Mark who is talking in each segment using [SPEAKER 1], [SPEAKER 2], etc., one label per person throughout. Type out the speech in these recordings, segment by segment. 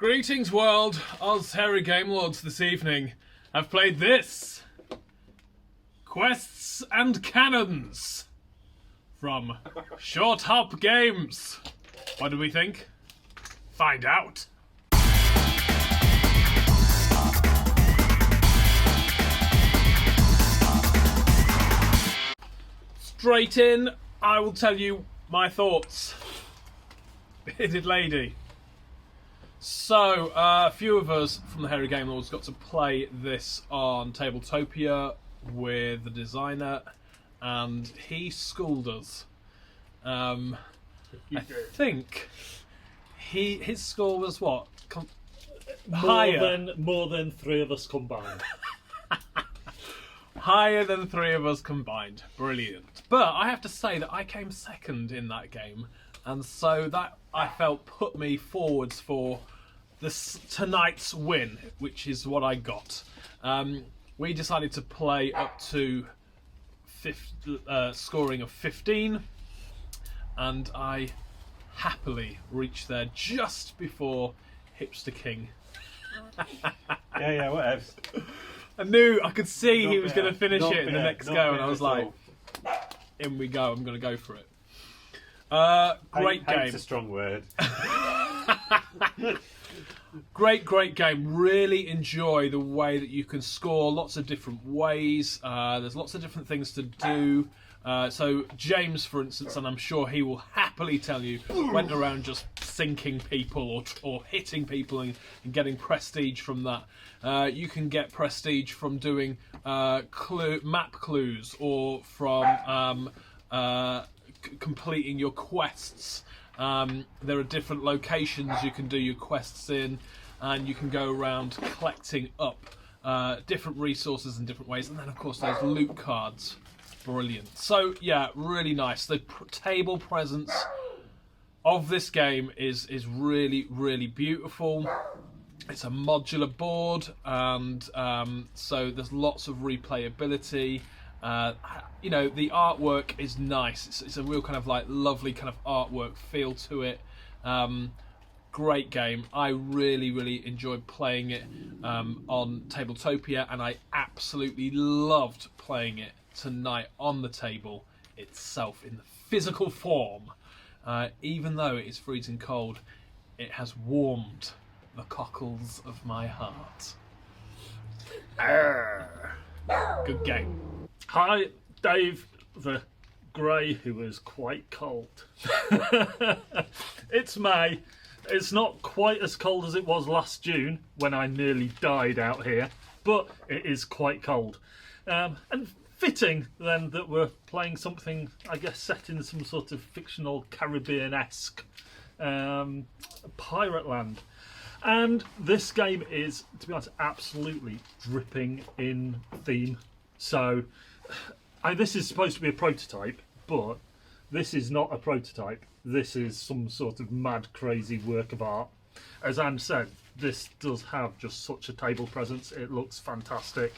[SPEAKER 1] Greetings world, us hairy game lords this evening have played this. Quests and Cannons from Short Hop Games. What do we think? Find out. Straight in, I will tell you my thoughts. Bearded lady. So, a few of us from the Hairy Game Lords got to play this on Tabletopia with the designer, and he schooled us. I think his score was what?
[SPEAKER 2] More than three of us combined.
[SPEAKER 1] Higher than three of us combined. Brilliant. But I have to say that I came second in that game, and so that I felt put me forwards for tonight's win, which is what I got. We decided to play up to scoring of 15, and I happily reached there just before Hipster King.
[SPEAKER 3] Yeah, whatever.
[SPEAKER 1] I could see he was going to finish it in the next go, and I was like, in we go, I'm going to go for it. Great game.
[SPEAKER 3] Hate's a strong word.
[SPEAKER 1] Great game. Really enjoy the way that you can score lots of different ways. There's lots of different things to do. So James, for instance, and I'm sure he will happily tell you, went around just sinking people or hitting people and getting prestige from that. You can get prestige from doing map clues or from completing your quests. There are different locations you can do your quests in, and you can go around collecting up different resources in different ways. And then, of course, there's loot cards. Brilliant. So, yeah, really nice. The table presence of this game is really, really beautiful. It's a modular board, and so there's lots of replayability. The artwork is nice. It's a real kind of like lovely kind of artwork feel to it. Great game. I really, really enjoyed playing it on Tabletopia, and I absolutely loved playing it tonight on the table itself in the physical form. Even though it is freezing cold, it has warmed the cockles of my heart. Good game.
[SPEAKER 2] Hi, Dave the Grey, who is quite cold. It's May. It's not quite as cold as it was last June when I nearly died out here, but it is quite cold. And fitting then that we're playing something, I guess, set in some sort of fictional Caribbean-esque pirate land. And this game is, to be honest, absolutely dripping in theme. So, this is supposed to be a prototype, but this is not a prototype. This is some sort of mad, crazy work of art. As Anne said, this does have just such a table presence. It looks fantastic,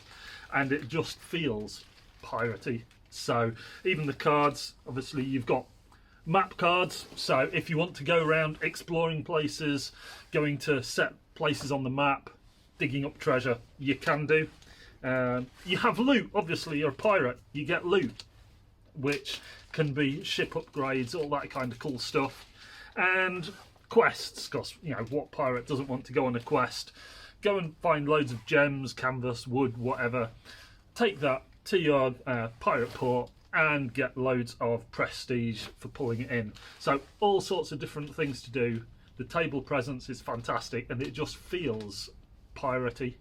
[SPEAKER 2] and it just feels piratey. So, even the cards, obviously, you've got map cards. So, if you want to go around exploring places, going to set places on the map, digging up treasure, you can do. You have loot. Obviously, you're a pirate. You get loot, which can be ship upgrades, all that kind of cool stuff. And quests, because, what pirate doesn't want to go on a quest? Go and find loads of gems, canvas, wood, whatever. Take that to your pirate port and get loads of prestige for pulling it in. So, all sorts of different things to do. The table presence is fantastic, and it just feels piratey.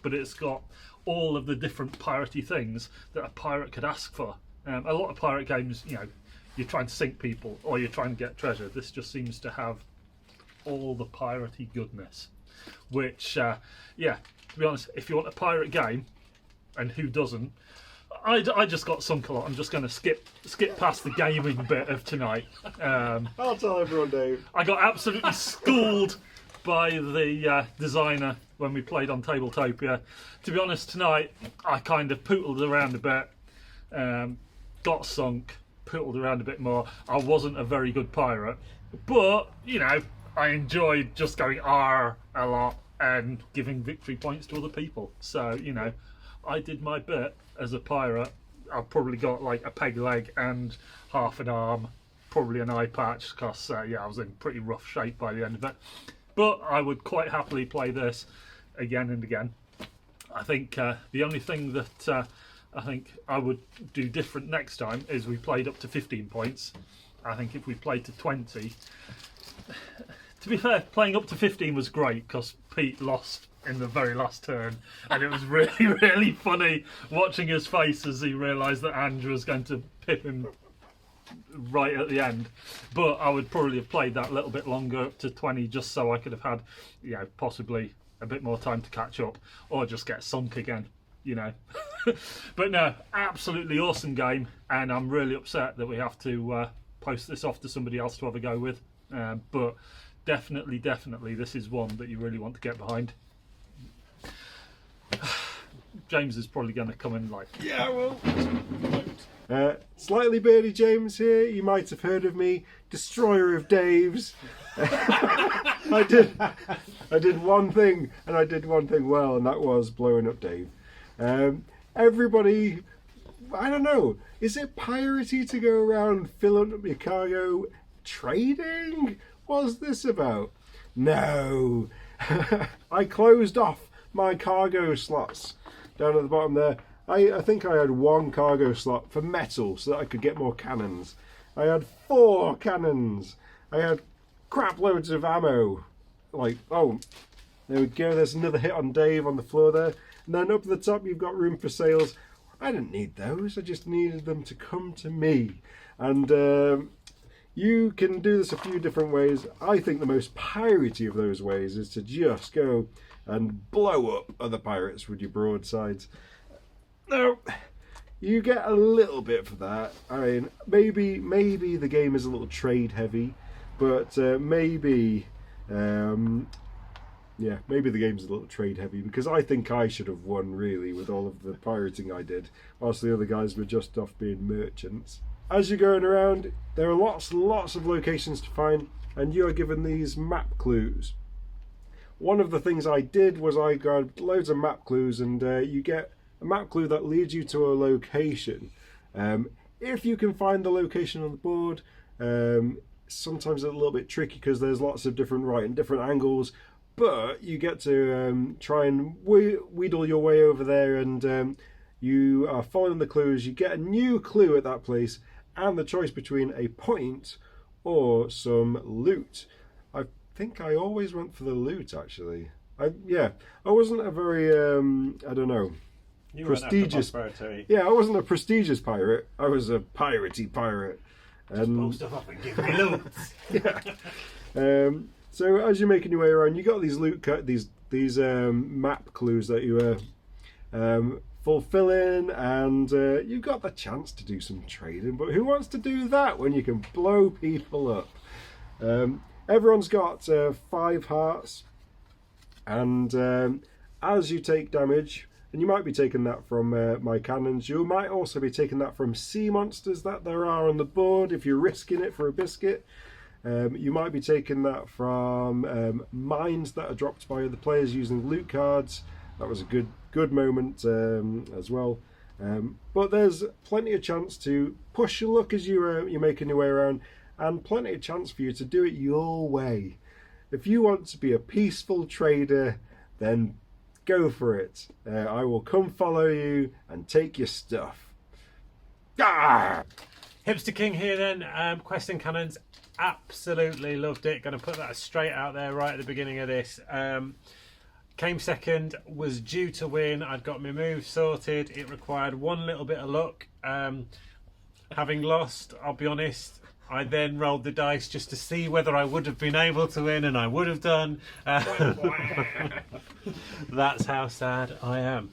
[SPEAKER 2] But it's got all of the different piratey things that a pirate could ask for. A lot of pirate games, you're trying to sink people or you're trying to get treasure. This just seems to have all the piratey goodness. Which, to be honest, if you want a pirate game, and who doesn't, I just got sunk a lot. I'm just going to skip past the gaming bit of tonight.
[SPEAKER 3] I'll tell everyone, Dave.
[SPEAKER 2] I got absolutely schooled by the designer when we played on Tabletopia. To be honest, tonight I kind of pootled around a bit, got sunk, pootled around a bit more. I wasn't a very good pirate, but I enjoyed just going "arr" a lot and giving victory points to other people. So, you know, I did my bit as a pirate. I've probably got like a peg leg and half an arm, probably an eye patch, because I was in pretty rough shape by the end of it. But I would quite happily play this again and again. I think the only thing that I think I would do different next time is we played up to 15 points. I think if we played to 20, to be fair, playing up to 15 was great because Pete lost in the very last turn, and it was really, really funny watching his face as he realised that Andrew was going to pip him right at the end. But I would probably have played that a little bit longer, up to 20, just so I could have had, you know, possibly a bit more time to catch up, or just get sunk again, you know. But no, absolutely awesome game, and I'm really upset that we have to post this off to somebody else to have a go with. But definitely, this is one that you really want to get behind. James is probably going to come in like,
[SPEAKER 3] Yeah, well. Slightly Beardy James here. You might have heard of me, Destroyer of Daves. I did one thing, and I did one thing well, and that was blowing up Dave. Everybody, I don't know, is it piratey to go around filling up your cargo trading? What's this about? No. I closed off my cargo slots down at the bottom there. I think I had one cargo slot for metal so that I could get more cannons. I had 4 cannons. I had crap loads of ammo. Like, oh, there we go. There's another hit on Dave on the floor there. And then up at the top, you've got room for sails. I didn't need those. I just needed them to come to me. And you can do this a few different ways. I think the most piratey of those ways is to just go and blow up other pirates with your broadsides. No, you get a little bit for that. I mean, maybe the game is a little trade heavy, but maybe the game's a little trade heavy, because I think I should have won really with all of the pirating I did, whilst the other guys were just off being merchants. As you're going around, there are lots of locations to find, and you are given these map clues. One of the things I did was I grabbed loads of map clues, and you get a map clue that leads you to a location. If you can find the location on the board, sometimes it's a little bit tricky because there's lots of different angles, but you get to try and wheedle your way over there, and you are following the clues. You get a new clue at that place, and the choice between a point or some loot. I think I always went for the loot, actually. I wasn't a very I don't know, prestigious. I wasn't a prestigious pirate. I was a piratey pirate.
[SPEAKER 2] just blow stuff up and give me loot.
[SPEAKER 3] Yeah. So as you're making your way around, you got these these map clues that you fulfilling, and you got the chance to do some trading. But who wants to do that when you can blow people up? Everyone's got 5 hearts, and as you take damage, and you might be taking that from my cannons, you might also be taking that from sea monsters that there are on the board if you're risking it for a biscuit. You might be taking that from mines that are dropped by other players using loot cards. That was a good moment as well. But there's plenty of chance to push your luck as you're making your way around, and plenty of chance for you to do it your way. If you want to be a peaceful trader, then go for it. I will come follow you and take your stuff. Ah!
[SPEAKER 4] Hipster King here then. Questing Cannons, absolutely loved it. Going to put that straight out there right at the beginning of this. Came second, was due to win. I'd got my move sorted. It required one little bit of luck. Having lost, I'll be honest, I then rolled the dice just to see whether I would have been able to win, and I would have done. That's how sad I am.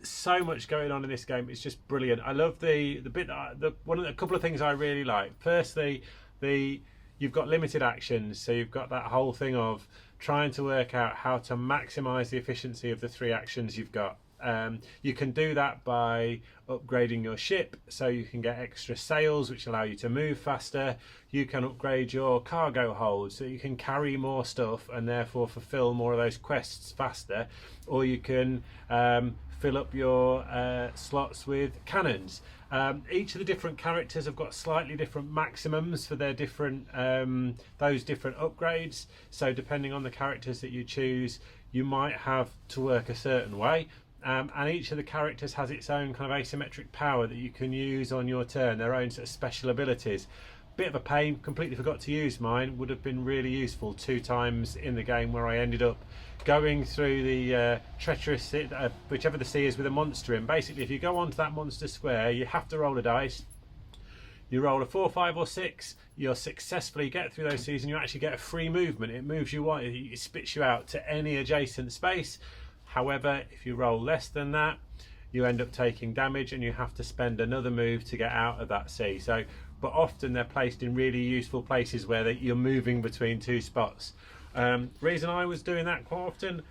[SPEAKER 4] So much going on in this game. It's just brilliant. I love the bit. A couple of things I really like. Firstly, you've got limited actions, so you've got that whole thing of trying to work out how to maximise the efficiency of the 3 actions you've got. You can do that by upgrading your ship, so you can get extra sails which allow you to move faster. You can upgrade your cargo hold so you can carry more stuff and therefore fulfill more of those quests faster, or you can fill up your slots with cannons. Each of the different characters have got slightly different maximums for their different those different upgrades, so depending on the characters that you choose, you might have to work a certain way. And each of the characters has its own kind of asymmetric power that you can use on your turn, their own sort of special abilities. Bit of a pain, completely forgot to use mine. Would have been really useful 2 times in the game where I ended up going through the treacherous sea, whichever the sea is with a monster in. Basically, if you go onto that monster square, you have to roll a dice. You roll a 4, 5 or 6, you'll successfully get through those seas and you actually get a free movement. It moves you on, it spits you out to any adjacent space. However, if you roll less than that, you end up taking damage and you have to spend another move to get out of that sea. So, but often they're placed in really useful places where you're moving between 2 spots. Reason I was doing that quite often,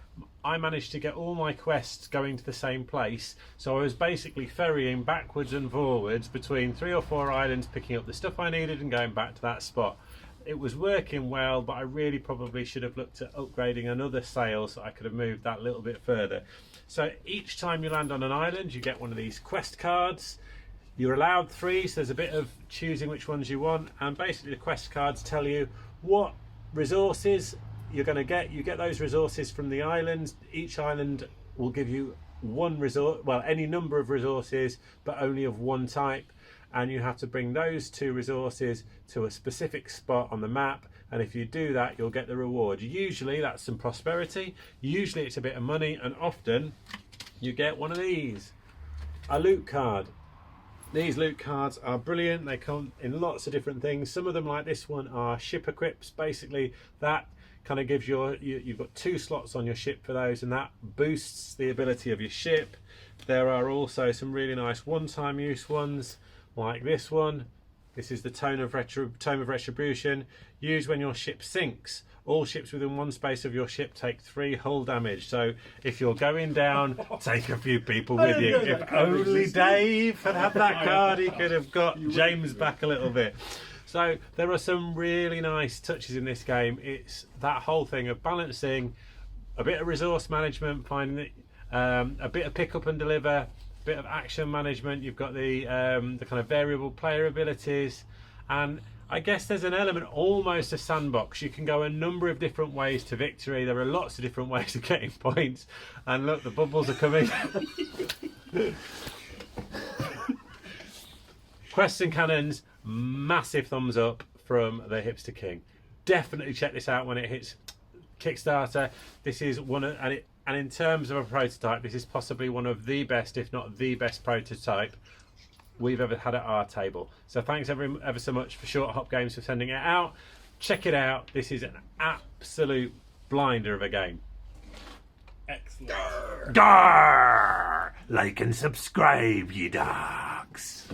[SPEAKER 4] I managed to get all my quests going to the same place, so I was basically ferrying backwards and forwards between 3 or 4 islands, picking up the stuff I needed and going back to that spot. It was working well, but I really probably should have looked at upgrading another sail so I could have moved that little bit further. So each time you land on an island, you get one of these quest cards. You're allowed 3, so there's a bit of choosing which ones you want, and basically the quest cards tell you what resources you're going to get. You get those resources from the islands. Each island will give you one resource, well, any number of resources, but only of one type, and you have to bring those 2 resources to a specific spot on the map, and if you do that, you'll get the reward. Usually that's some prosperity, usually it's a bit of money, and often you get one of these, a loot card. These loot cards are brilliant. They come in lots of different things. Some of them, like this one, are ship equips. Basically that kind of gives you've got 2 slots on your ship for those, and that boosts the ability of your ship. There are also some really nice one-time use ones like this one. This is the Tome of Retribution, used when your ship sinks. All ships within one space of your ship take 3 hull damage. So if you're going down, take a few people with you. If only Dave had had that card, he could have got James back a little bit. So there are some really nice touches in this game. It's that whole thing of balancing a bit of resource management, finding that, a bit of pick up and deliver, a bit of action management. You've got the kind of variable player abilities, and I guess there's an element, almost a sandbox. You can go a number of different ways to victory. There are lots of different ways of getting points. And look, the bubbles are coming. Quests and Cannons, massive thumbs up from the Hipster King. Definitely check this out when it hits Kickstarter. This is one of, and in terms of a prototype, this is possibly one of the best, if not the best prototype we've ever had at our table. So thanks ever so much for Short Hop Games for sending it out. Check it out. This is an absolute blinder of a game.
[SPEAKER 1] Excellent.
[SPEAKER 2] Grrr! Like and subscribe, ye dogs.